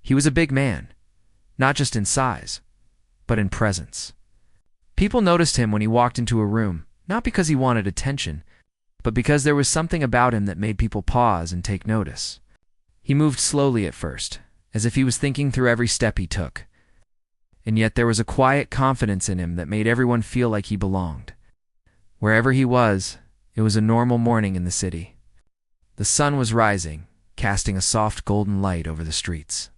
He was a big man, not just in size, but in presence. People noticed him when he walked into a room, not because he wanted attention, but because there was something about him that made people pause and take notice. He moved slowly at first, as if he was thinking through every step he took. And yet there was a quiet confidence in him that made everyone feel like he belonged. Wherever he was, it was a normal morning in the city. The sun was rising, casting a soft golden light over the streets.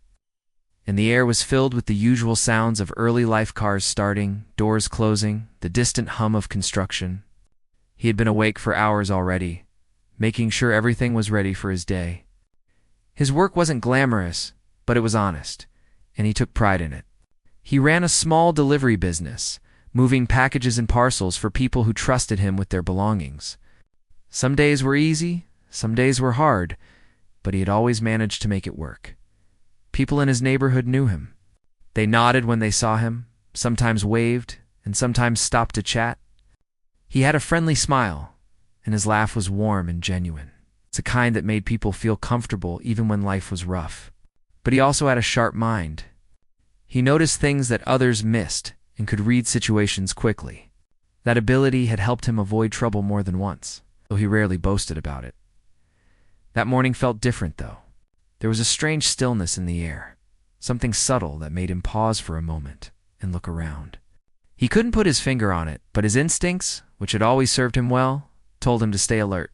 And the air was filled with the usual sounds of early life cars starting, doors closing, the distant hum of construction. He had been awake for hours already, making sure everything was ready for his day. His work wasn't glamorous, but it was honest, and he took pride in it. He ran a small delivery business, moving packages and parcels for people who trusted him with their belongings. Some days were easy, some days were hard, but he had always managed to make it work. People in his neighborhood knew him. They nodded when they saw him, sometimes waved, and sometimes stopped to chat. He had a friendly smile, and his laugh was warm and genuine. It's a kind that made people feel comfortable even when life was rough. But he also had a sharp mind. He noticed things that others missed and could read situations quickly. That ability had helped him avoid trouble more than once, though he rarely boasted about it. That morning felt different, though. There was a strange stillness in the air, something subtle that made him pause for a moment and look around. He couldn't put his finger on it, but his instincts, which had always served him well, told him to stay alert.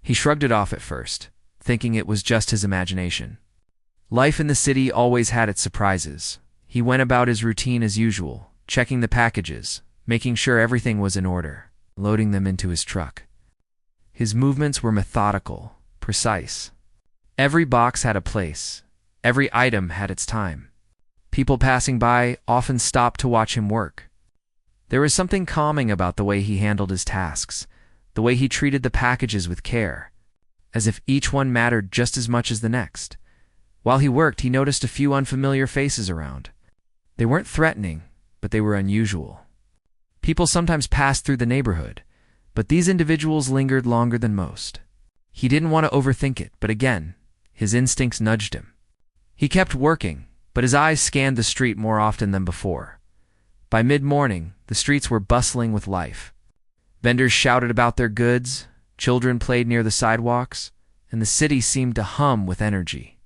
He shrugged it off at first, thinking it was just his imagination. Life in the city always had its surprises. He went about his routine as usual, checking the packages, making sure everything was in order, loading them into his truck. His movements were methodical, precise. Every box had a place. Every item had its time. People passing by often stopped to watch him work. There was something calming about the way he handled his tasks, the way he treated the packages with care, as if each one mattered just as much as the next. While he worked, he noticed a few unfamiliar faces around. They weren't threatening, but they were unusual. People sometimes passed through the neighborhood, but these individuals lingered longer than most. He didn't want to overthink it, but again, his instincts nudged him. He kept working, but his eyes scanned the street more often than before. By mid-morning, the streets were bustling with life. Vendors shouted about their goods, children played near the sidewalks, and the city seemed to hum with energy.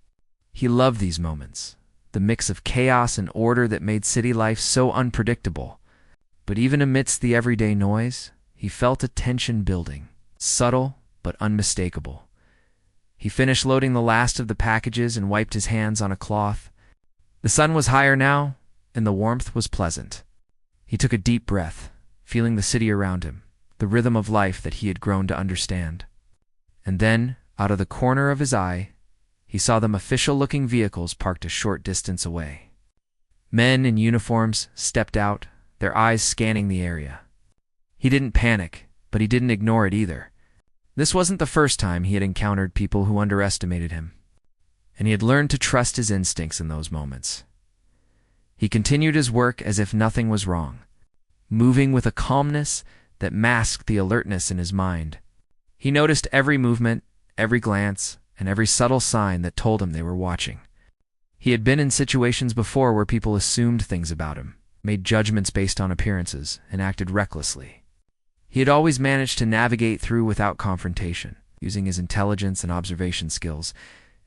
He loved these moments, the mix of chaos and order that made city life so unpredictable. But even amidst the everyday noise, he felt a tension building, subtle but unmistakable. He finished loading the last of the packages and wiped his hands on a cloth. The sun was higher now, and the warmth was pleasant. He took a deep breath, feeling the city around him, the rhythm of life that he had grown to understand. And then, out of the corner of his eye, he saw them official-looking vehicles parked a short distance away. Men in uniforms stepped out, their eyes scanning the area. He didn't panic, but he didn't ignore it either. This wasn't the first time he had encountered people who underestimated him, and he had learned to trust his instincts in those moments. He continued his work as if nothing was wrong, moving with a calmness that masked the alertness in his mind. He noticed every movement, every glance, and every subtle sign that told him they were watching. He had been in situations before where people assumed things about him, made judgments based on appearances, and acted recklessly. He had always managed to navigate through without confrontation, using his intelligence and observation skills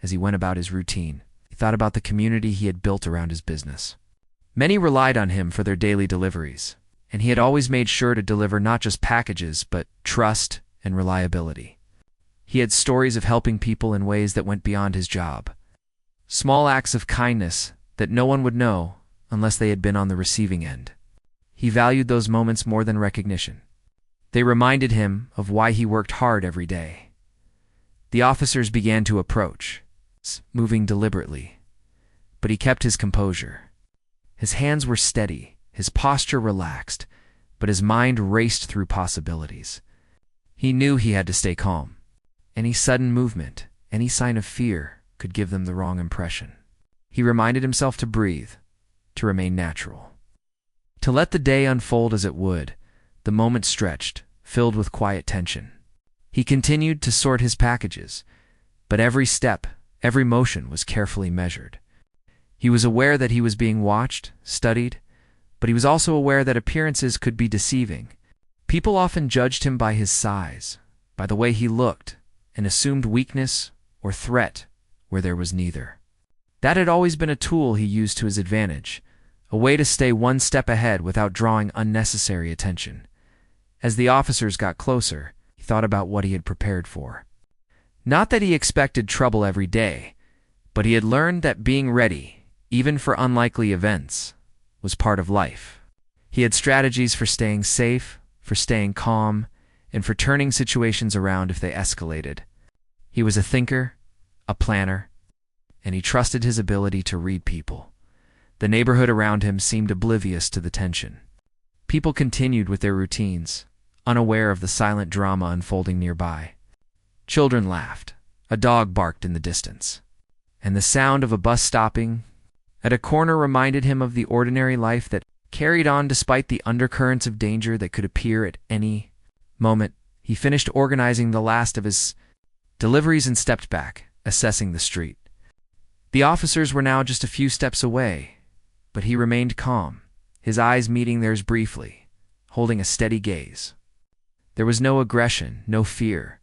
as he went about his routine. He thought about the community he had built around his business. Many relied on him for their daily deliveries, and he had always made sure to deliver not just packages, but trust and reliability. He had stories of helping people in ways that went beyond his job. Small acts of kindness that no one would know unless they had been on the receiving end. He valued those moments more than recognition. They reminded him of why he worked hard every day. The officers began to approach, moving deliberately, but he kept his composure. His hands were steady, his posture relaxed, but his mind raced through possibilities. He knew he had to stay calm. Any sudden movement, any sign of fear, could give them the wrong impression. He reminded himself to breathe, to remain natural. To let the day unfold as it would, the moment stretched, filled with quiet tension. He continued to sort his packages, but every step, every motion was carefully measured. He was aware that he was being watched, studied, but he was also aware that appearances could be deceiving. People often judged him by his size, by the way he looked, and assumed weakness or threat where there was neither. That had always been a tool he used to his advantage, a way to stay one step ahead without drawing unnecessary attention. As the officers got closer, he thought about what he had prepared for. Not that he expected trouble every day, but he had learned that being ready, even for unlikely events, was part of life. He had strategies for staying safe, for staying calm, and for turning situations around if they escalated. He was a thinker, a planner, and he trusted his ability to read people. The neighborhood around him seemed oblivious to the tension. People continued with their routines, unaware of the silent drama unfolding nearby. Children laughed, a dog barked in the distance, and the sound of a bus stopping at a corner reminded him of the ordinary life that carried on despite the undercurrents of danger that could appear at any moment. He finished organizing the last of his deliveries and stepped back, assessing the street. The officers were now just a few steps away, but he remained calm, his eyes meeting theirs briefly, holding a steady gaze. There was no aggression, no fear,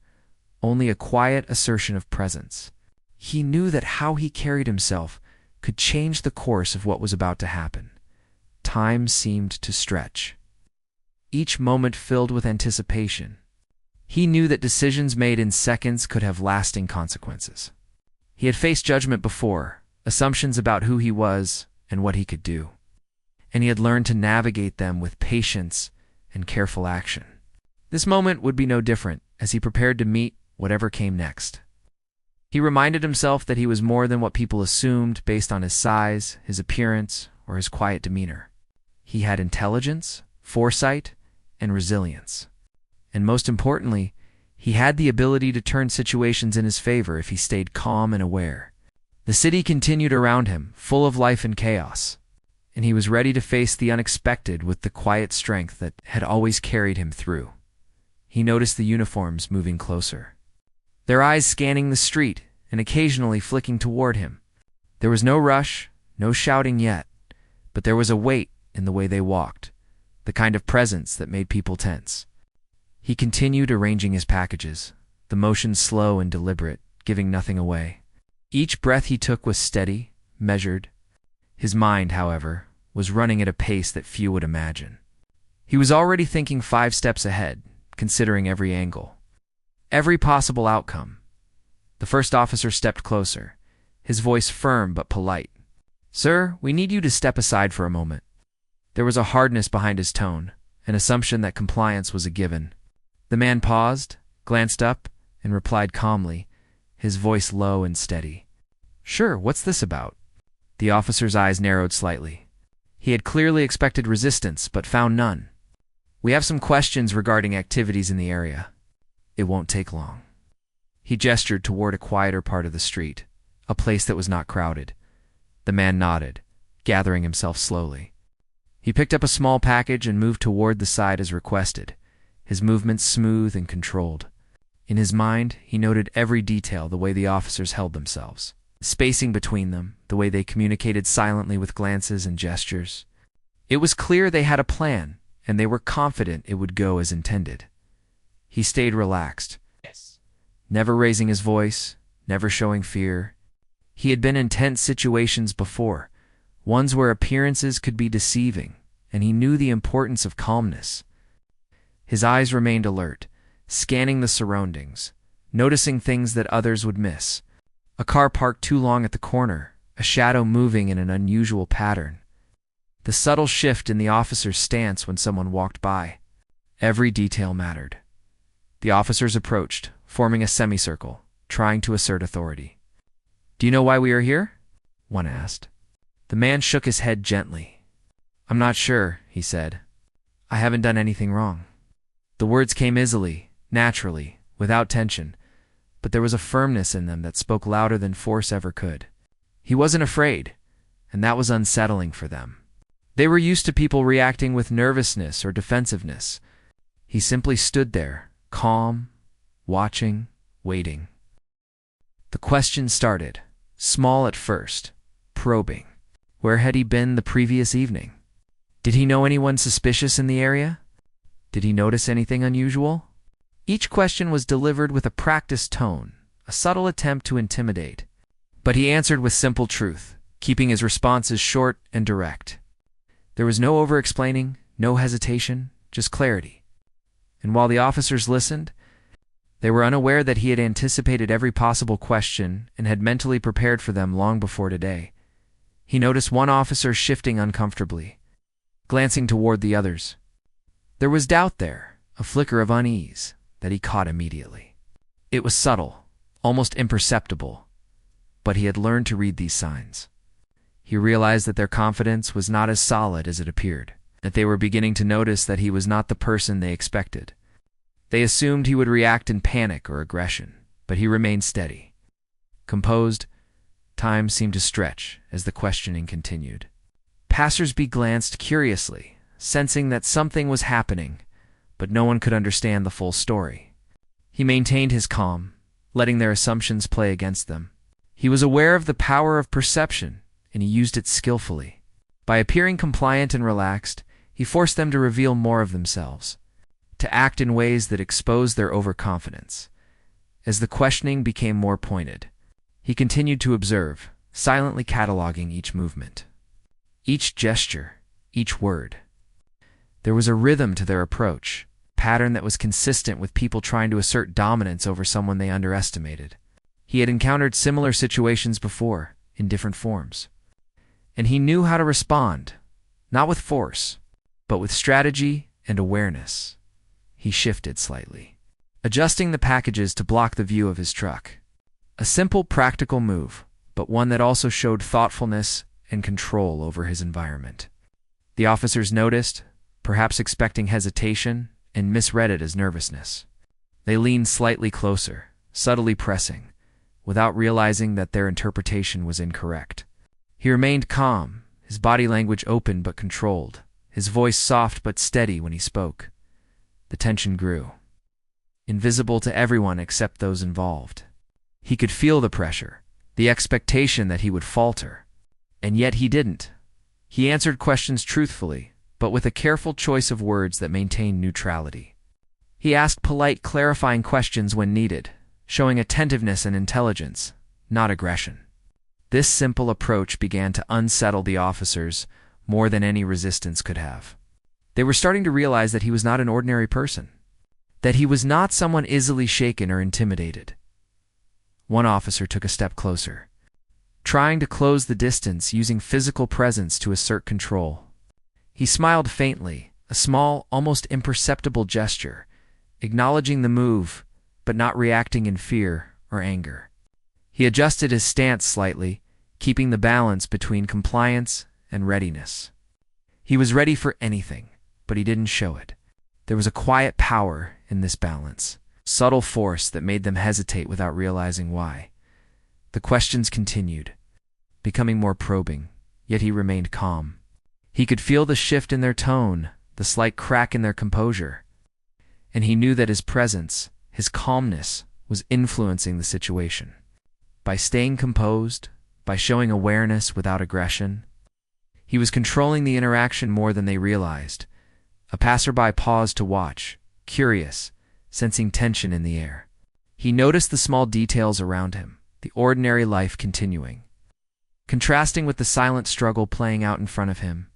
only a quiet assertion of presence. He knew that how he carried himself could change the course of what was about to happen. Time seemed to stretch, each moment filled with anticipation. He knew that decisions made in seconds could have lasting consequences. He had faced judgment before, assumptions about who he was and what he could do, and he had learned to navigate them with patience and careful action. This moment would be no different as he prepared to meet whatever came next. He reminded himself that he was more than what people assumed based on his size, his appearance, or his quiet demeanor. He had intelligence, foresight, and resilience. And most importantly, he had the ability to turn situations in his favor if he stayed calm and aware. The city continued around him, full of life and chaos, and he was ready to face the unexpected with the quiet strength that had always carried him through. He noticed the uniforms moving closer, their eyes scanning the street and occasionally flicking toward him. There was no rush, no shouting yet, but there was a weight in the way they walked, the kind of presence that made people tense. He continued arranging his packages, the motion slow and deliberate, giving nothing away. Each breath he took was steady, measured. His mind, however, was running at a pace that few would imagine. He was already thinking 5 steps ahead, considering every angle, every possible outcome. The first officer stepped closer, his voice firm but polite. "Sir, we need you to step aside for a moment." There was a hardness behind his tone, an assumption that compliance was a given. The man paused, glanced up, and replied calmly, his voice low and steady. "Sure, what's this about?" The officer's eyes narrowed slightly. He had clearly expected resistance, but found none. "We have some questions regarding activities in the area. It won't take long." He gestured toward a quieter part of the street, a place that was not crowded. The man nodded, gathering himself slowly. He picked up a small package and moved toward the side as requested, his movements smooth and controlled. In his mind, he noted every detail, the way the officers held themselves, spacing between them, the way they communicated silently with glances and gestures. It was clear they had a plan, and they were confident it would go as intended. He stayed relaxed, never raising his voice, never showing fear. He had been in tense situations before, ones where appearances could be deceiving, and he knew the importance of calmness. His eyes remained alert, scanning the surroundings, noticing things that others would miss. A car parked too long at the corner, a shadow moving in an unusual pattern. The subtle shift in the officer's stance when someone walked by. Every detail mattered. The officers approached, forming a semicircle, trying to assert authority. "Do you know why we are here?" one asked. The man shook his head gently. "I'm not sure," he said. "I haven't done anything wrong." The words came easily, naturally, without tension, but there was a firmness in them that spoke louder than force ever could. He wasn't afraid, and that was unsettling for them. They were used to people reacting with nervousness or defensiveness. He simply stood there, calm, watching, waiting. The questions started, small at first, probing. Where had he been the previous evening? Did he know anyone suspicious in the area? Did he notice anything unusual? Each question was delivered with a practiced tone, a subtle attempt to intimidate. But he answered with simple truth, keeping his responses short and direct. There was no over-explaining, no hesitation, just clarity. And while the officers listened, they were unaware that he had anticipated every possible question and had mentally prepared for them long before today. He noticed one officer shifting uncomfortably, glancing toward the others. There was doubt there, a flicker of unease, that he caught immediately. It was subtle, almost imperceptible, but he had learned to read these signs. He realized that their confidence was not as solid as it appeared, that they were beginning to notice that he was not the person they expected. They assumed he would react in panic or aggression, but he remained steady. Composed, time seemed to stretch as the questioning continued. Passers-by glanced curiously, sensing that something was happening, but no one could understand the full story. He maintained his calm, letting their assumptions play against them. He was aware of the power of perception, and he used it skillfully. By appearing compliant and relaxed, he forced them to reveal more of themselves, to act in ways that exposed their overconfidence. As the questioning became more pointed, he continued to observe, silently cataloging each movement, each gesture, each word. There was a rhythm to their approach, a pattern that was consistent with people trying to assert dominance over someone they underestimated. He had encountered similar situations before, in different forms. And he knew how to respond, not with force, but with strategy and awareness. He shifted slightly, adjusting the packages to block the view of his truck. A simple, practical move, but one that also showed thoughtfulness and control over his environment. The officers noticed, perhaps expecting hesitation, and misread it as nervousness. They leaned slightly closer, subtly pressing, without realizing that their interpretation was incorrect. He remained calm, his body language open but controlled, his voice soft but steady when he spoke. The tension grew, invisible to everyone except those involved. He could feel the pressure, the expectation that he would falter. And yet he didn't. He answered questions truthfully, but with a careful choice of words that maintained neutrality. He asked polite, clarifying questions when needed, showing attentiveness and intelligence, not aggression. This simple approach began to unsettle the officers more than any resistance could have. They were starting to realize that he was not an ordinary person, that he was not someone easily shaken or intimidated. One officer took a step closer, trying to close the distance using physical presence to assert control. He smiled faintly, a small, almost imperceptible gesture, acknowledging the move, but not reacting in fear or anger. He adjusted his stance slightly, keeping the balance between compliance and readiness. He was ready for anything, but he didn't show it. There was a quiet power in this balance, subtle force that made them hesitate without realizing why. The questions continued, becoming more probing, yet he remained calm. He could feel the shift in their tone, the slight crack in their composure, and he knew that his presence, his calmness, was influencing the situation. By staying composed, by showing awareness without aggression, he was controlling the interaction more than they realized. A passerby paused to watch, curious, sensing tension in the air. He noticed the small details around him, the ordinary life continuing, contrasting with the silent struggle playing out in front of him.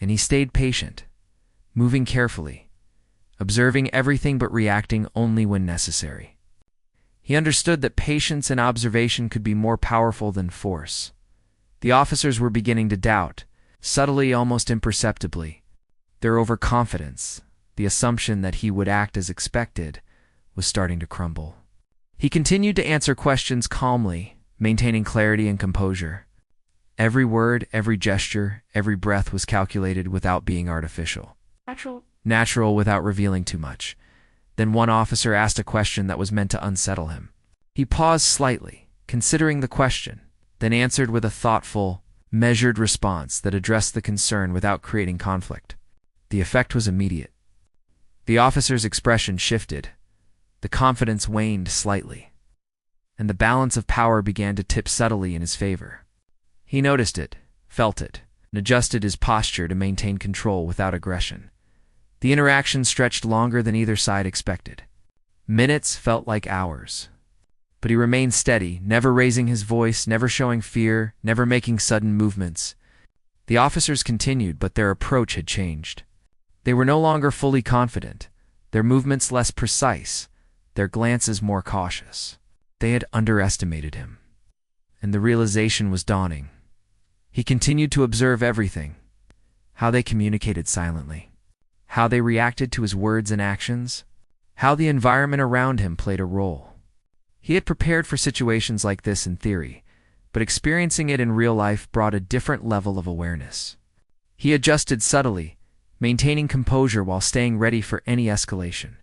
And he stayed patient, moving carefully, observing everything but reacting only when necessary. He understood that patience and observation could be more powerful than force. The officers were beginning to doubt, subtly, almost imperceptibly. Their overconfidence, the assumption that he would act as expected, was starting to crumble. He continued to answer questions calmly, maintaining clarity and composure. Every word, every gesture, every breath was calculated without being artificial. Natural without revealing too much. Then one officer asked a question that was meant to unsettle him. He paused slightly, considering the question, then answered with a thoughtful, measured response that addressed the concern without creating conflict. The effect was immediate. The officer's expression shifted, the confidence waned slightly, and the balance of power began to tip subtly in his favor. He noticed it, felt it, and adjusted his posture to maintain control without aggression. The interaction stretched longer than either side expected. Minutes felt like hours. But he remained steady, never raising his voice, never showing fear, never making sudden movements. The officers continued, but their approach had changed. They were no longer fully confident, their movements less precise, their glances more cautious. They had underestimated him. And the realization was dawning. He continued to observe everything: how they communicated silently, how they reacted to his words and actions, how the environment around him played a role. He had prepared for situations like this in theory, but experiencing it in real life brought a different level of awareness. He adjusted subtly, maintaining composure while staying ready for any escalation.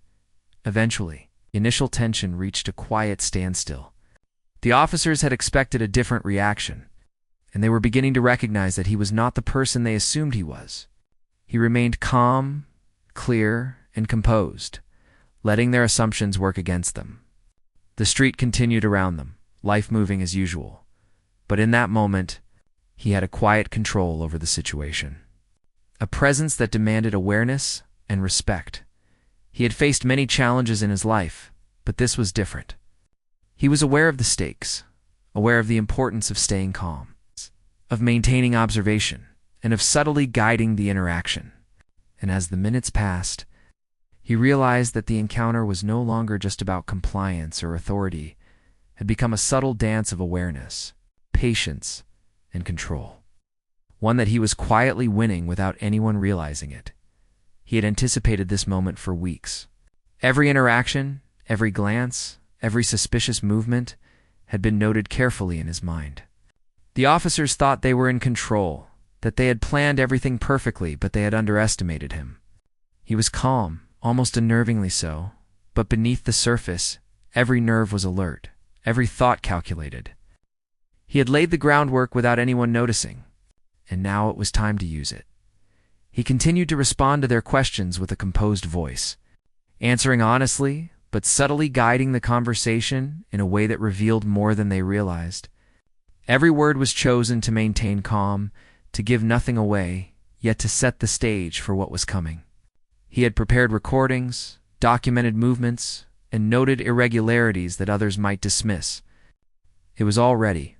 Eventually, initial tension reached a quiet standstill. The officers had expected a different reaction, and they were beginning to recognize that he was not the person they assumed he was. He remained calm, clear, and composed, letting their assumptions work against them. The street continued around them, life moving as usual. But in that moment, he had a quiet control over the situation. A presence that demanded awareness and respect. He had faced many challenges in his life, but this was different. He was aware of the stakes, aware of the importance of staying calm, of maintaining observation, and of subtly guiding the interaction. And as the minutes passed, he realized that the encounter was no longer just about compliance or authority. It had become a subtle dance of awareness, patience, and control. One that he was quietly winning without anyone realizing it. He had anticipated this moment for weeks. Every interaction, every glance, every suspicious movement had been noted carefully in his mind. The officers thought they were in control, that they had planned everything perfectly, but they had underestimated him. He was calm, almost unnervingly so, but beneath the surface, every nerve was alert, every thought calculated. He had laid the groundwork without anyone noticing, and now it was time to use it. He continued to respond to their questions with a composed voice, answering honestly, but subtly guiding the conversation in a way that revealed more than they realized. Every word was chosen to maintain calm, to give nothing away, yet to set the stage for what was coming. He had prepared recordings, documented movements, and noted irregularities that others might dismiss. It was all ready,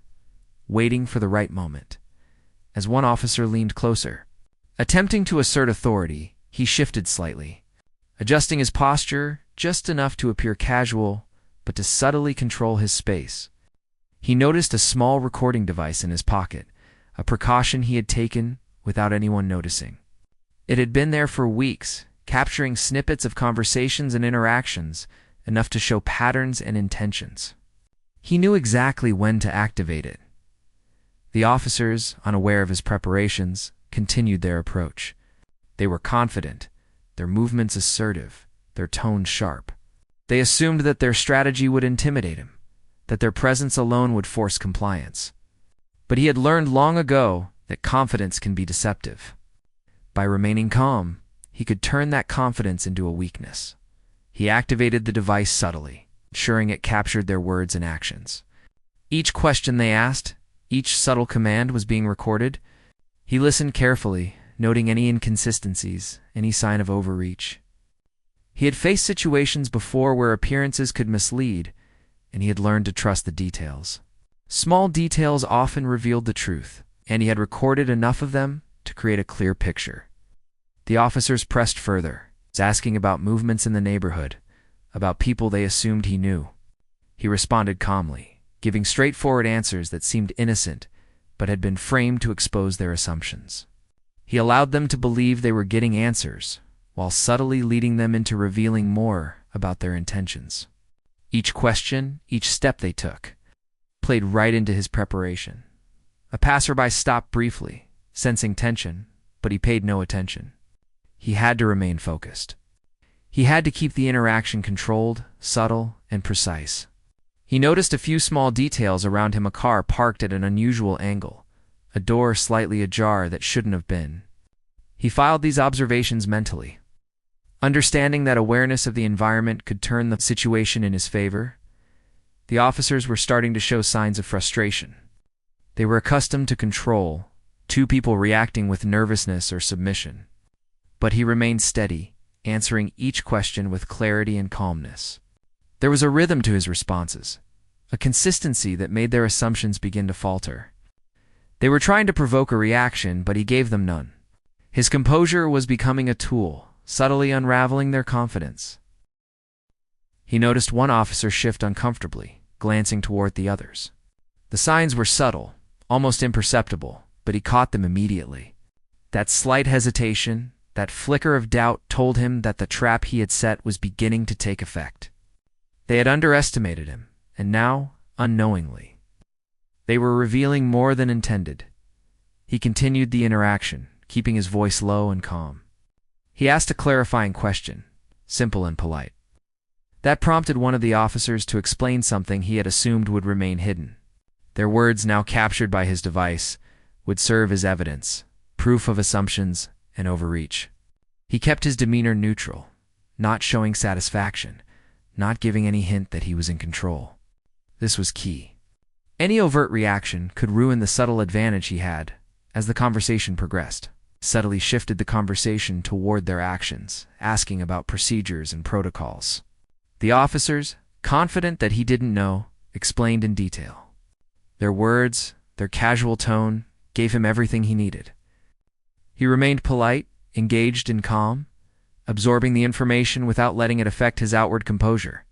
waiting for the right moment. As one officer leaned closer, attempting to assert authority, he shifted slightly, adjusting his posture just enough to appear casual, but to subtly control his space. He noticed a small recording device in his pocket, a precaution he had taken without anyone noticing. It had been there for weeks, capturing snippets of conversations and interactions, enough to show patterns and intentions. He knew exactly when to activate it. The officers, unaware of his preparations, continued their approach. They were confident, their movements assertive, their tone sharp. They assumed that their strategy would intimidate him, that their presence alone would force compliance. But he had learned long ago that confidence can be deceptive. By remaining calm, he could turn that confidence into a weakness. He activated the device subtly, ensuring it captured their words and actions. Each question they asked, each subtle command was being recorded. He listened carefully, noting any inconsistencies, any sign of overreach. He had faced situations before where appearances could mislead, and he had learned to trust the details. Small details often revealed the truth, and he had recorded enough of them to create a clear picture. The officers pressed further, asking about movements in the neighborhood, about people they assumed he knew. He responded calmly, giving straightforward answers that seemed innocent, but had been framed to expose their assumptions. He allowed them to believe they were getting answers, while subtly leading them into revealing more about their intentions. Each question, each step they took, played right into his preparation. A passerby stopped briefly, sensing tension, but he paid no attention. He had to remain focused. He had to keep the interaction controlled, subtle, and precise. He noticed a few small details around him: a car parked at an unusual angle, a door slightly ajar that shouldn't have been. He filed these observations mentally, understanding that awareness of the environment could turn the situation in his favor. The officers were starting to show signs of frustration. They were accustomed to control, two people reacting with nervousness or submission. But he remained steady, answering each question with clarity and calmness. There was a rhythm to his responses, a consistency that made their assumptions begin to falter. They were trying to provoke a reaction, but he gave them none. His composure was becoming a tool, subtly unraveling their confidence. He noticed one officer shift uncomfortably, glancing toward the others. The signs were subtle, almost imperceptible, but he caught them immediately. That slight hesitation, that flicker of doubt told him that the trap he had set was beginning to take effect. They had underestimated him, and now, unknowingly, they were revealing more than intended. He continued the interaction, keeping his voice low and calm. He asked a clarifying question, simple and polite. That prompted one of the officers to explain something he had assumed would remain hidden. Their words, now captured by his device, would serve as evidence, proof of assumptions and overreach. He kept his demeanor neutral, not showing satisfaction, not giving any hint that he was in control. This was key. Any overt reaction could ruin the subtle advantage he had. As the conversation progressed, subtly shifted the conversation toward their actions, asking about procedures and protocols. The officers, confident that he didn't know, explained in detail. Their words, their casual tone, gave him everything he needed. He remained polite, engaged and calm, absorbing the information without letting it affect his outward composure.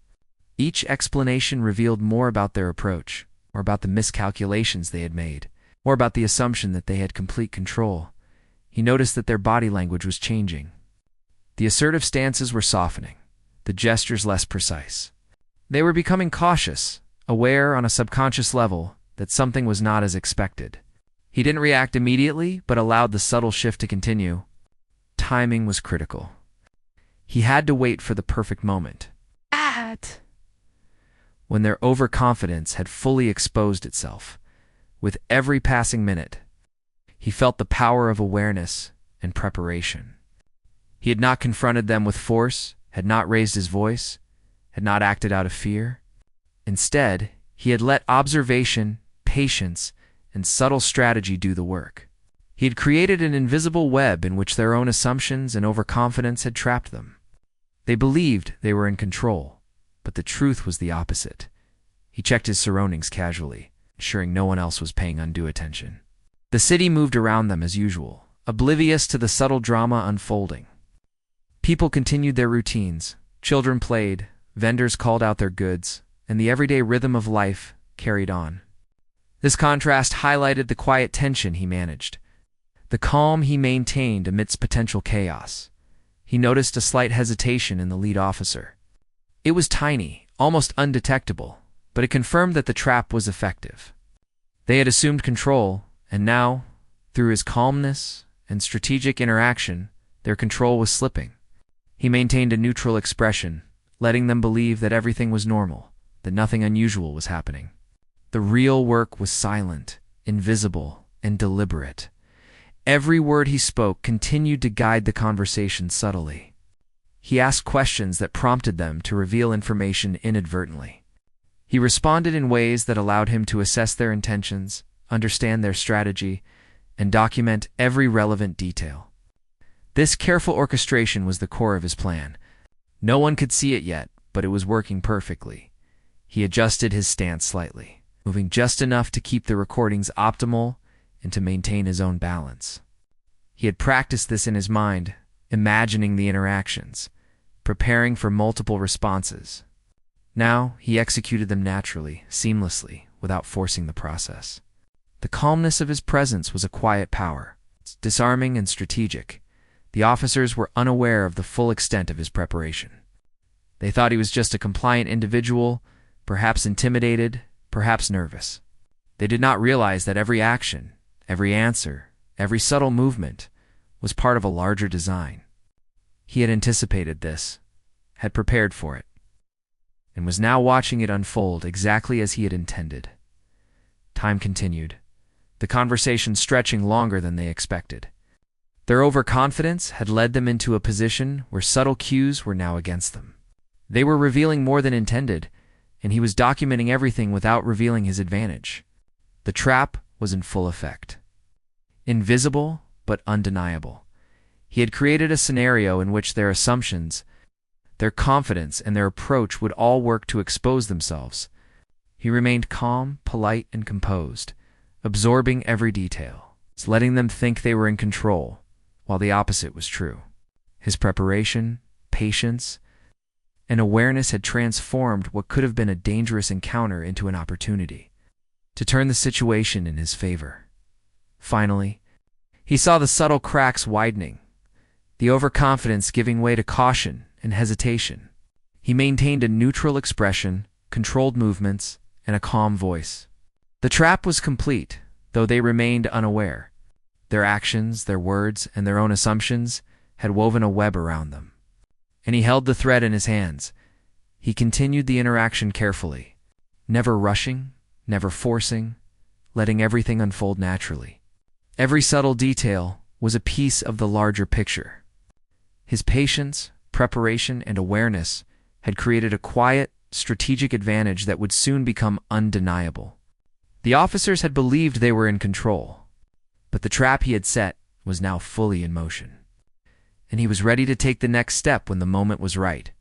Each explanation revealed more about their approach, or about the miscalculations they had made, or about the assumption that they had complete control. He noticed that their body language was changing. The assertive stances were softening, the gestures less precise. They were becoming cautious, aware on a subconscious level that something was not as expected. He didn't react immediately, but allowed the subtle shift to continue. Timing was critical. He had to wait for the perfect moment. When their overconfidence had fully exposed itself. With every passing minute, he felt the power of awareness and preparation. He had not confronted them with force, had not raised his voice, had not acted out of fear. Instead, he had let observation, patience, and subtle strategy do the work. He had created an invisible web in which their own assumptions and overconfidence had trapped them. They believed they were in control, but the truth was the opposite. He checked his surroundings casually, ensuring no one else was paying undue attention. The city moved around them as usual, oblivious to the subtle drama unfolding. People continued their routines, children played, vendors called out their goods, and the everyday rhythm of life carried on. This contrast highlighted the quiet tension he managed, the calm he maintained amidst potential chaos. He noticed a slight hesitation in the lead officer. It was tiny, almost undetectable, but it confirmed that the trap was effective. They had assumed control, and now, through his calmness and strategic interaction, their control was slipping. He maintained a neutral expression, letting them believe that everything was normal, that nothing unusual was happening. The real work was silent, invisible, and deliberate. Every word he spoke continued to guide the conversation subtly. He asked questions that prompted them to reveal information inadvertently. He responded in ways that allowed him to assess their intentions, understand their strategy, and document every relevant detail. This careful orchestration was the core of his plan. No one could see it yet, but it was working perfectly. He adjusted his stance slightly, moving just enough to keep the recordings optimal and to maintain his own balance. He had practiced this in his mind, imagining the interactions, preparing for multiple responses. Now he executed them naturally, seamlessly, without forcing the process. The calmness of his presence was a quiet power, disarming and strategic. The officers were unaware of the full extent of his preparation. They thought he was just a compliant individual, perhaps intimidated, perhaps nervous. They did not realize that every action, every answer, every subtle movement was part of a larger design. He had anticipated this, had prepared for it, and was now watching it unfold exactly as he had intended. Time continued, the conversation stretching longer than they expected. Their overconfidence had led them into a position where subtle cues were now against them. They were revealing more than intended, and he was documenting everything without revealing his advantage. The trap was in full effect. invisible but undeniable. He had created a scenario in which their assumptions, their confidence, and their approach would all work to expose themselves. He remained calm, polite, and composed, absorbing every detail, letting them think they were in control, while the opposite was true. His preparation, patience, and awareness had transformed what could have been a dangerous encounter into an opportunity to turn the situation in his favor. Finally, he saw the subtle cracks widening, the overconfidence giving way to caution and hesitation. He maintained a neutral expression, controlled movements, and a calm voice. The trap was complete, though they remained unaware. Their actions, their words, and their own assumptions had woven a web around them. And he held the thread in his hands. He continued the interaction carefully, never rushing, never forcing, letting everything unfold naturally. Every subtle detail was a piece of the larger picture. His patience, preparation, and awareness had created a quiet, strategic advantage that would soon become undeniable. The officers had believed they were in control, but the trap he had set was now fully in motion. And he was ready to take the next step when the moment was right.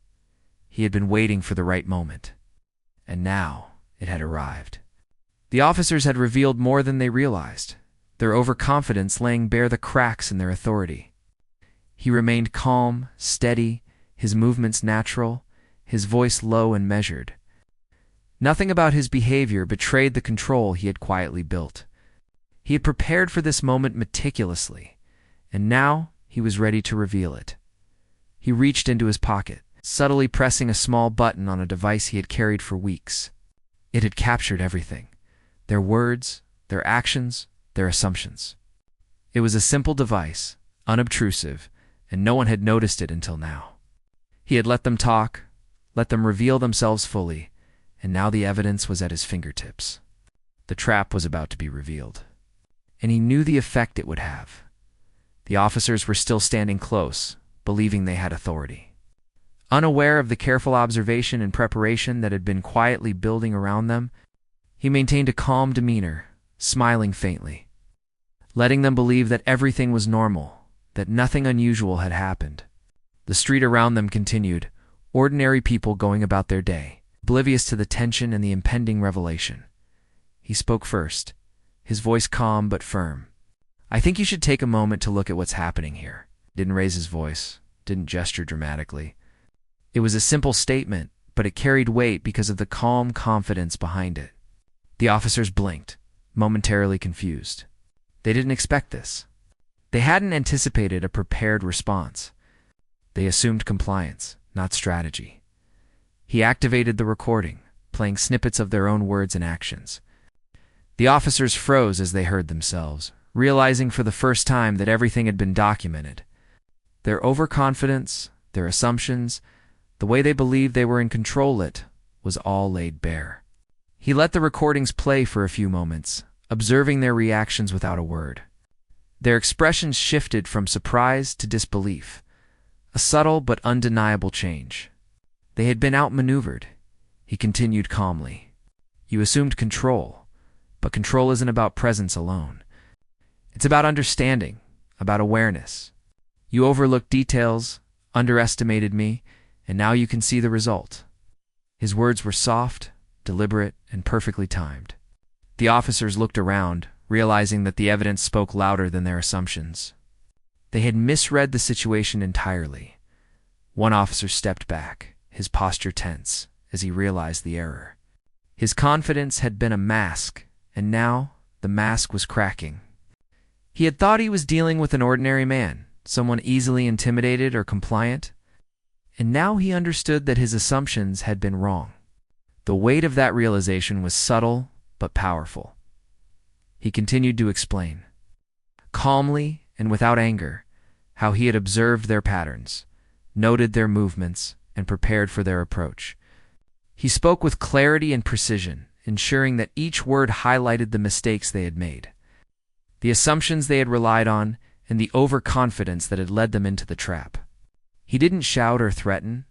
He had been waiting for the right moment, and now it had arrived. The officers had revealed more than they realized, their overconfidence laying bare the cracks in their authority. He remained calm, steady, his movements natural, his voice low and measured. Nothing about his behavior betrayed the control he had quietly built. He had prepared for this moment meticulously, and now he was ready to reveal it. He reached into his pocket, subtly pressing a small button on a device he had carried for weeks. It had captured everything: their words, their actions, their assumptions. It was a simple device, unobtrusive, and no one had noticed it until now. He had let them talk, let them reveal themselves fully, and now the evidence was at his fingertips. The trap was about to be revealed, and he knew the effect it would have. The officers were still standing close, believing they had authority. Unaware of the careful observation and preparation that had been quietly building around them, he maintained a calm demeanor, smiling faintly, letting them believe that everything was normal, that nothing unusual had happened. The street around them continued, ordinary people going about their day, oblivious to the tension and the impending revelation. He spoke first, his voice calm but firm. "I think you should take a moment to look at what's happening here." Didn't raise his voice, didn't gesture dramatically. It was a simple statement, but it carried weight because of the calm confidence behind it. The officers blinked, momentarily confused. They didn't expect this. They hadn't anticipated a prepared response. They assumed compliance, not strategy. He activated the recording, playing snippets of their own words and actions. The officers froze as they heard themselves, realizing for the first time that everything had been documented. Their overconfidence, their assumptions, the way they believed they were in control, it was all laid bare. He let the recordings play for a few moments, observing their reactions without a word. Their expressions shifted from surprise to disbelief, a subtle but undeniable change. They had been outmaneuvered. He continued calmly. "You assumed control, but control isn't about presence alone. It's about understanding, about awareness. You overlooked details, underestimated me, and now you can see the result." His words were soft, deliberate, and perfectly timed. The officers looked around, realizing that the evidence spoke louder than their assumptions. They had misread the situation entirely. One officer stepped back, his posture tense, as he realized the error. His confidence had been a mask, and now the mask was cracking. He had thought he was dealing with an ordinary man, someone easily intimidated or compliant, and now he understood that his assumptions had been wrong. The weight of that realization was subtle but powerful. He continued to explain, calmly and without anger, how he had observed their patterns, noted their movements, and prepared for their approach. He spoke with clarity and precision, ensuring that each word highlighted the mistakes they had made, the assumptions they had relied on, and the overconfidence that had led them into the trap. He didn't shout or threaten.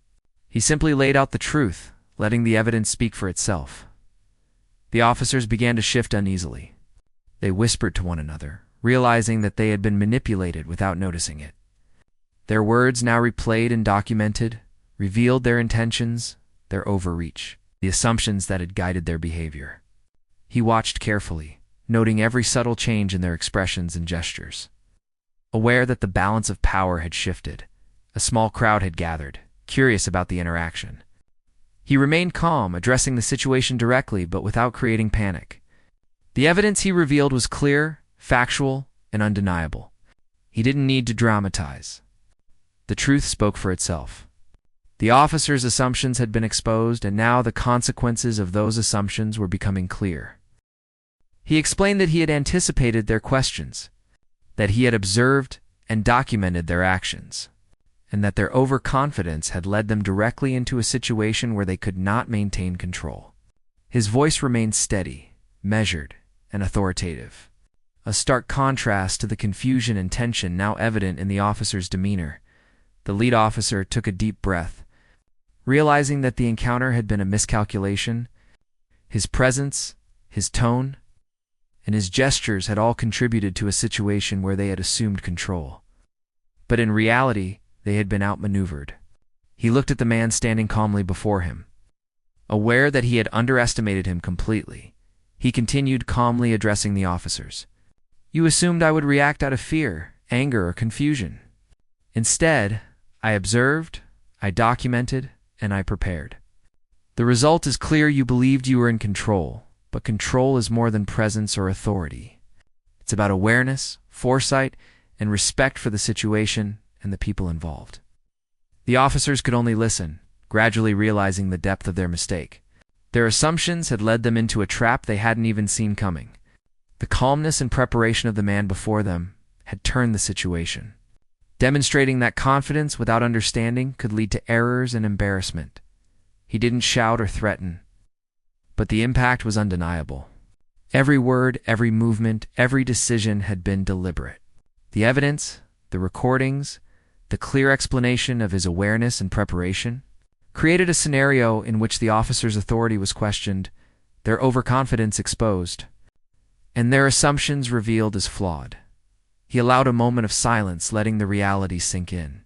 He simply laid out the truth, letting the evidence speak for itself. The officers began to shift uneasily. They whispered to one another, realizing that they had been manipulated without noticing it. Their words, now replayed and documented, revealed their intentions, their overreach, the assumptions that had guided their behavior. He watched carefully, noting every subtle change in their expressions and gestures. Aware that the balance of power had shifted, a small crowd had gathered, curious about the interaction. He remained calm, addressing the situation directly but without creating panic. The evidence he revealed was clear, factual, and undeniable. He didn't need to dramatize. The truth spoke for itself. The officer's assumptions had been exposed, and now the consequences of those assumptions were becoming clear. He explained that he had anticipated their questions, that he had observed and documented their actions, and that their overconfidence had led them directly into a situation where they could not maintain control. His voice remained steady, measured, and authoritative, a stark contrast to the confusion and tension now evident in the officer's demeanor. The lead officer took a deep breath, realizing that the encounter had been a miscalculation. His presence, his tone, and his gestures had all contributed to a situation where they had assumed control. But in reality, they had been outmaneuvered. He looked at the man standing calmly before him. Aware that he had underestimated him completely, he continued calmly addressing the officers. "You assumed I would react out of fear, anger, or confusion. Instead, I observed, I documented, and I prepared. The result is clear. You believed you were in control, but control is more than presence or authority. It's about awareness, foresight, and respect for the situation and the people involved." The officers could only listen, gradually realizing the depth of their mistake. Their assumptions had led them into a trap they hadn't even seen coming. The calmness and preparation of the man before them had turned the situation, demonstrating that confidence without understanding could lead to errors and embarrassment. He didn't shout or threaten, but the impact was undeniable. Every word, every movement, every decision had been deliberate. The evidence, the recordings, the clear explanation of his awareness and preparation created a scenario in which the officer's authority was questioned, their overconfidence exposed, and their assumptions revealed as flawed. He allowed a moment of silence, letting the reality sink in.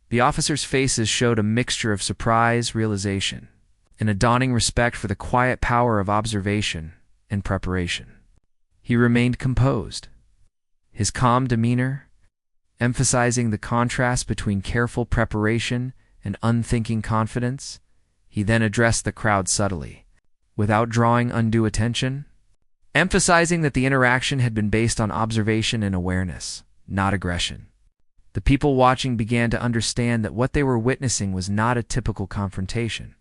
The officers' faces showed a mixture of surprise, realization, and a dawning respect for the quiet power of observation and preparation. He remained composed, his calm demeanor emphasizing the contrast between careful preparation and unthinking confidence. He then addressed the crowd subtly, without drawing undue attention, emphasizing that the interaction had been based on observation and awareness, not aggression. The people watching began to understand that what they were witnessing was not a typical confrontation,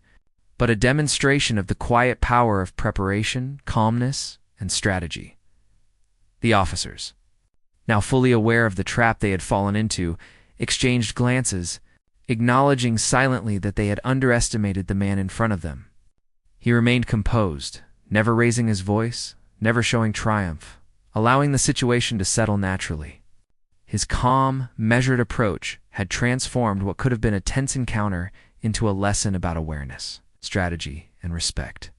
but a demonstration of the quiet power of preparation, calmness, and strategy. The officers, now fully aware of the trap they had fallen into, exchanged glances, acknowledging silently that they had underestimated the man in front of them. He remained composed, never raising his voice, never showing triumph, allowing the situation to settle naturally. His calm, measured approach had transformed what could have been a tense encounter into a lesson about awareness, strategy, and respect.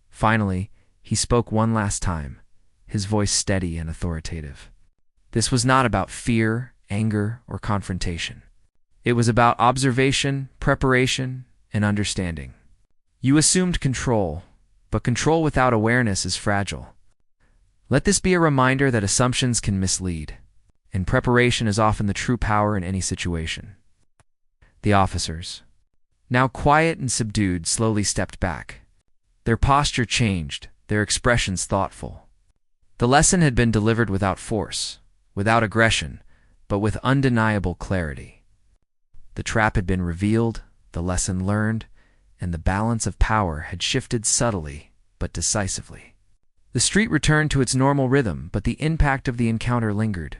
Finally, he spoke one last time, his voice steady and authoritative. This was not about fear, anger, or confrontation. It was about observation, preparation, and understanding. You assumed control, but control without awareness is fragile. Let this be a reminder that assumptions can mislead, and preparation is often the true power in any situation. The officers, now quiet and subdued, slowly stepped back. Their posture changed, their expressions thoughtful. The lesson had been delivered without force, without aggression, but with undeniable clarity. The trap had been revealed, the lesson learned, and the balance of power had shifted subtly but decisively. The street returned to its normal rhythm, but the impact of the encounter lingered,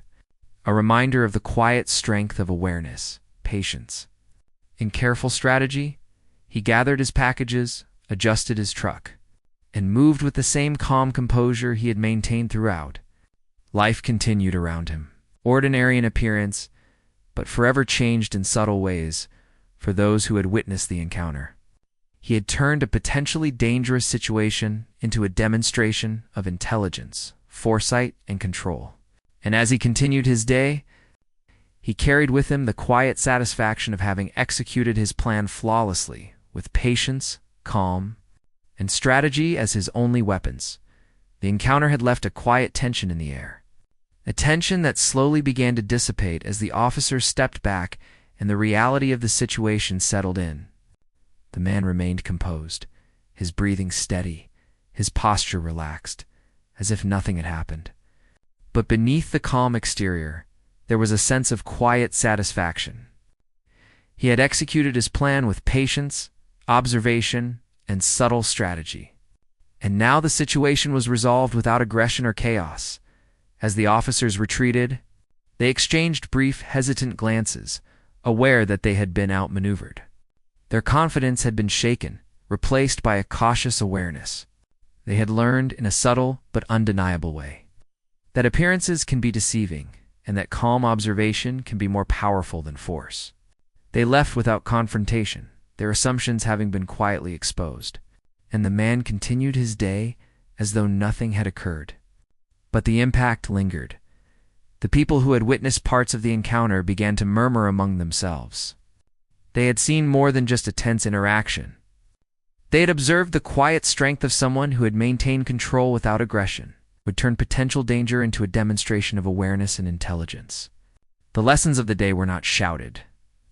a reminder of the quiet strength of awareness, patience. In careful strategy, he gathered his packages, adjusted his truck, and moved with the same calm composure he had maintained throughout. Life continued around him, ordinary in appearance, but forever changed in subtle ways for those who had witnessed the encounter. He had turned a potentially dangerous situation into a demonstration of intelligence, foresight, and control. And as he continued his day, he carried with him the quiet satisfaction of having executed his plan flawlessly, with patience, calm, and strategy as his only weapons. The encounter had left a quiet tension in the air, a tension that slowly began to dissipate as the officers stepped back and the reality of the situation settled in. The man remained composed, his breathing steady, his posture relaxed, as if nothing had happened. But beneath the calm exterior, there was a sense of quiet satisfaction. He had executed his plan with patience, observation, and subtle strategy. And now the situation was resolved without aggression or chaos. As the officers retreated, they exchanged brief, hesitant glances, aware that they had been outmaneuvered. Their confidence had been shaken, replaced by a cautious awareness. They had learned in a subtle but undeniable way that appearances can be deceiving and that calm observation can be more powerful than force. They left without confrontation, their assumptions having been quietly exposed, and the man continued his day as though nothing had occurred. But the impact lingered. The people who had witnessed parts of the encounter began to murmur among themselves. They had seen more than just a tense interaction. They had observed the quiet strength of someone who had maintained control without aggression, would turn potential danger into a demonstration of awareness and intelligence. The lessons of the day were not shouted,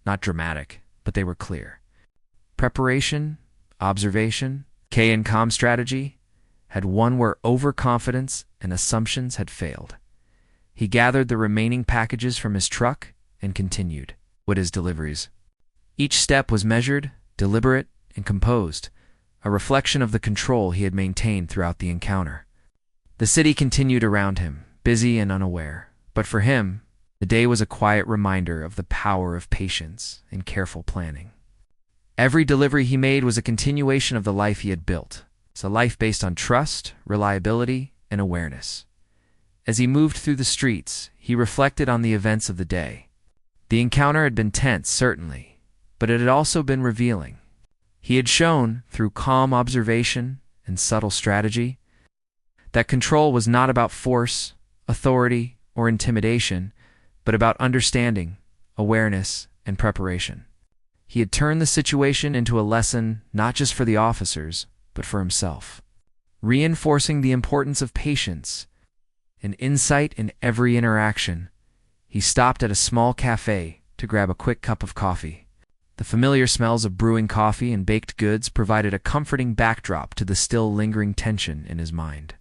not dramatic, but they were clear. Preparation, observation, K and calm strategy had won where overconfidence and assumptions had failed. He gathered the remaining packages from his truck and continued with his deliveries. Each step was measured, deliberate, and composed, a reflection of the control he had maintained throughout the encounter. The city continued around him, busy and unaware, but for him, the day was a quiet reminder of the power of patience and careful planning. Every delivery he made was a continuation of the life he had built. It's a life based on trust, reliability, and awareness. As he moved through the streets, he reflected on the events of the day. The encounter had been tense, certainly, but it had also been revealing. He had shown, through calm observation and subtle strategy, that control was not about force, authority, or intimidation, but about understanding, awareness, and preparation. He had turned the situation into a lesson not just for the officers, but for himself, reinforcing the importance of patience and insight in every interaction. He stopped at a small cafe to grab a quick cup of coffee. The familiar smells of brewing coffee and baked goods provided a comforting backdrop to the still lingering tension in his mind.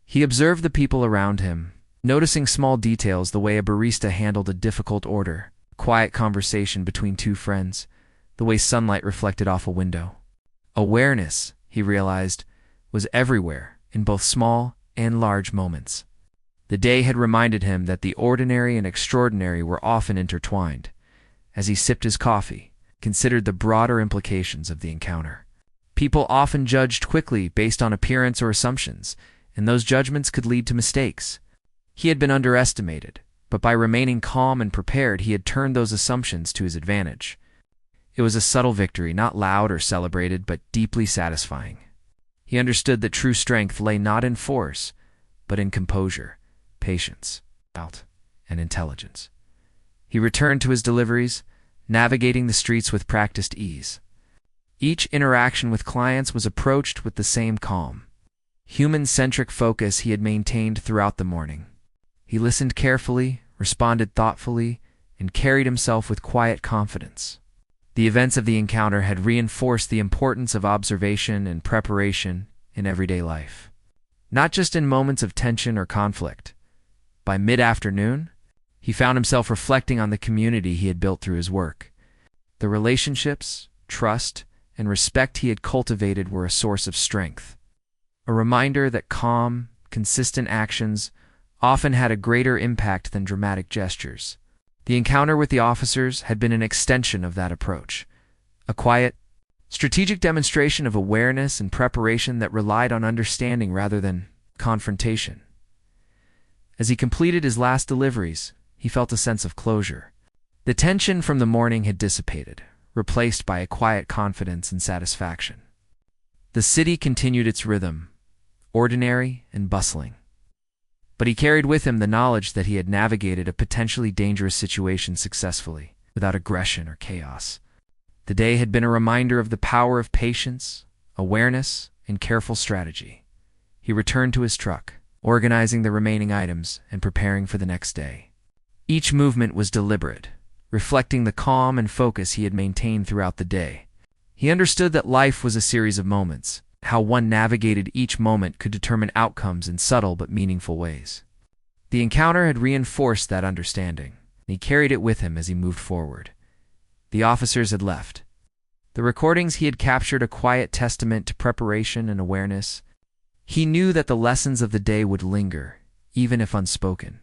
He observed the people around him, noticing small details, the way a barista handled a difficult order, a quiet conversation between two friends, the way sunlight reflected off a window. Awareness, he realized, was everywhere, in both small and large moments. The day had reminded him that the ordinary and extraordinary were often intertwined. As he sipped his coffee, considered the broader implications of the encounter. People often judged quickly based on appearance or assumptions, and those judgments could lead to mistakes. He had been underestimated, but by remaining calm and prepared, he had turned those assumptions to his advantage. It was a subtle victory, not loud or celebrated, but deeply satisfying. He understood that true strength lay not in force, but in composure, patience, and intelligence. He returned to his deliveries, navigating the streets with practiced ease. Each interaction with clients was approached with the same calm, human-centric focus he had maintained throughout the morning. He listened carefully, responded thoughtfully, and carried himself with quiet confidence. The events of the encounter had reinforced the importance of observation and preparation in everyday life, not just in moments of tension or conflict. By mid-afternoon, he found himself reflecting on the community he had built through his work. The relationships, trust, and respect he had cultivated were a source of strength, a reminder that calm, consistent actions often had a greater impact than dramatic gestures. The encounter with the officers had been an extension of that approach, a quiet, strategic demonstration of awareness and preparation that relied on understanding rather than confrontation. As he completed his last deliveries, he felt a sense of closure. The tension from the morning had dissipated, replaced by a quiet confidence and satisfaction. The city continued its rhythm, ordinary and bustling. But he carried with him the knowledge that he had navigated a potentially dangerous situation successfully, without aggression or chaos. The day had been a reminder of the power of patience, awareness, and careful strategy. He returned to his truck, organizing the remaining items and preparing for the next day. Each movement was deliberate, reflecting the calm and focus he had maintained throughout the day. He understood that life was a series of moments. How one navigated each moment could determine outcomes in subtle but meaningful ways. The encounter had reinforced that understanding, and he carried it with him as he moved forward. The officers had left. The recordings he had captured a quiet testament to preparation and awareness. He knew that the lessons of the day would linger, even if unspoken.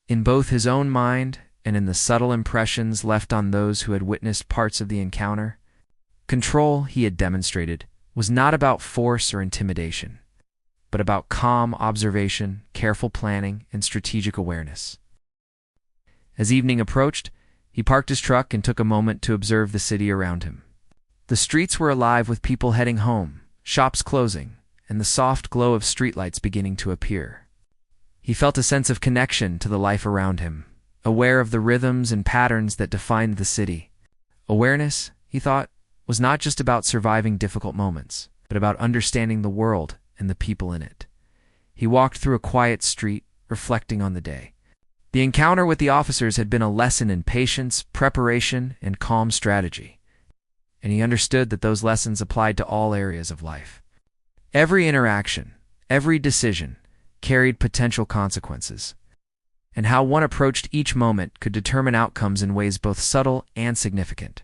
In both his own mind and in the subtle impressions left on those who had witnessed parts of the encounter, control, he had demonstrated, was not about force or intimidation, but about calm observation, careful planning, and strategic awareness. As evening approached, he parked his truck and took a moment to observe the city around him. The streets were alive with people heading home, shops closing, and the soft glow of streetlights beginning to appear. He felt a sense of connection to the life around him, aware of the rhythms and patterns that defined the city. Awareness, he thought, was not just about surviving difficult moments, but about understanding the world and the people in it. He walked through a quiet street, reflecting on the day. The encounter with the officers had been a lesson in patience, preparation, and calm strategy, and he understood that those lessons applied to all areas of life. Every interaction, every decision, carried potential consequences, and how one approached each moment could determine outcomes in ways both subtle and significant.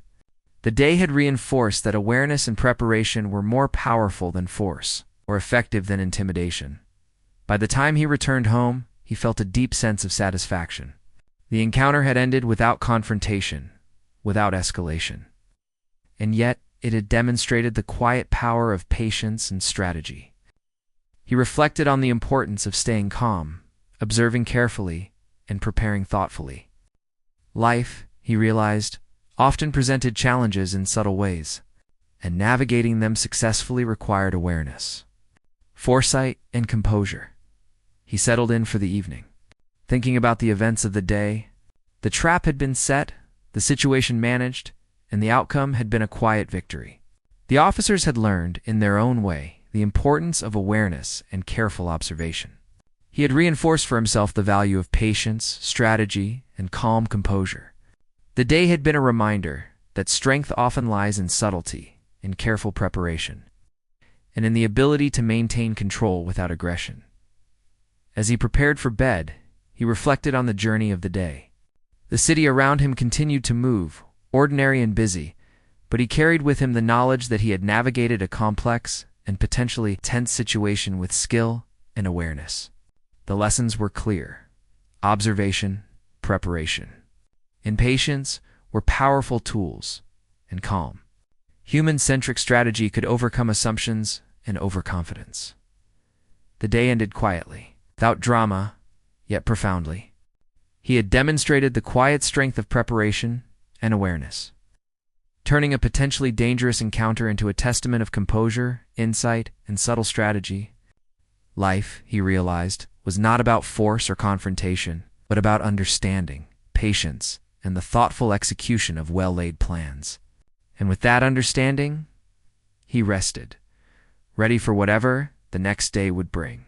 The day had reinforced that awareness and preparation were more powerful than force, or effective than intimidation. By the time he returned home, he felt a deep sense of satisfaction. The encounter had ended without confrontation, without escalation. And yet, it had demonstrated the quiet power of patience and strategy. He reflected on the importance of staying calm, observing carefully, and preparing thoughtfully. Life, he realized, often presented challenges in subtle ways, and navigating them successfully required awareness, foresight, and composure. He settled in for the evening, thinking about the events of the day. The trap had been set, the situation managed, and the outcome had been a quiet victory. The officers had learned, in their own way, the importance of awareness and careful observation. He had reinforced for himself the value of patience, strategy, and calm composure. The day had been a reminder that strength often lies in subtlety, in careful preparation, and in the ability to maintain control without aggression. As he prepared for bed, he reflected on the journey of the day. The city around him continued to move, ordinary and busy, but he carried with him the knowledge that he had navigated a complex and potentially tense situation with skill and awareness. The lessons were clear: observation, preparation, and patience were powerful tools, and calm, human-centric strategy could overcome assumptions and overconfidence. The day ended quietly, without drama, yet profoundly. He had demonstrated the quiet strength of preparation and awareness, turning a potentially dangerous encounter into a testament of composure, insight, and subtle strategy. Life, he realized, was not about force or confrontation, but about understanding, patience, and the thoughtful execution of well-laid plans. And with that understanding, he rested, ready for whatever the next day would bring.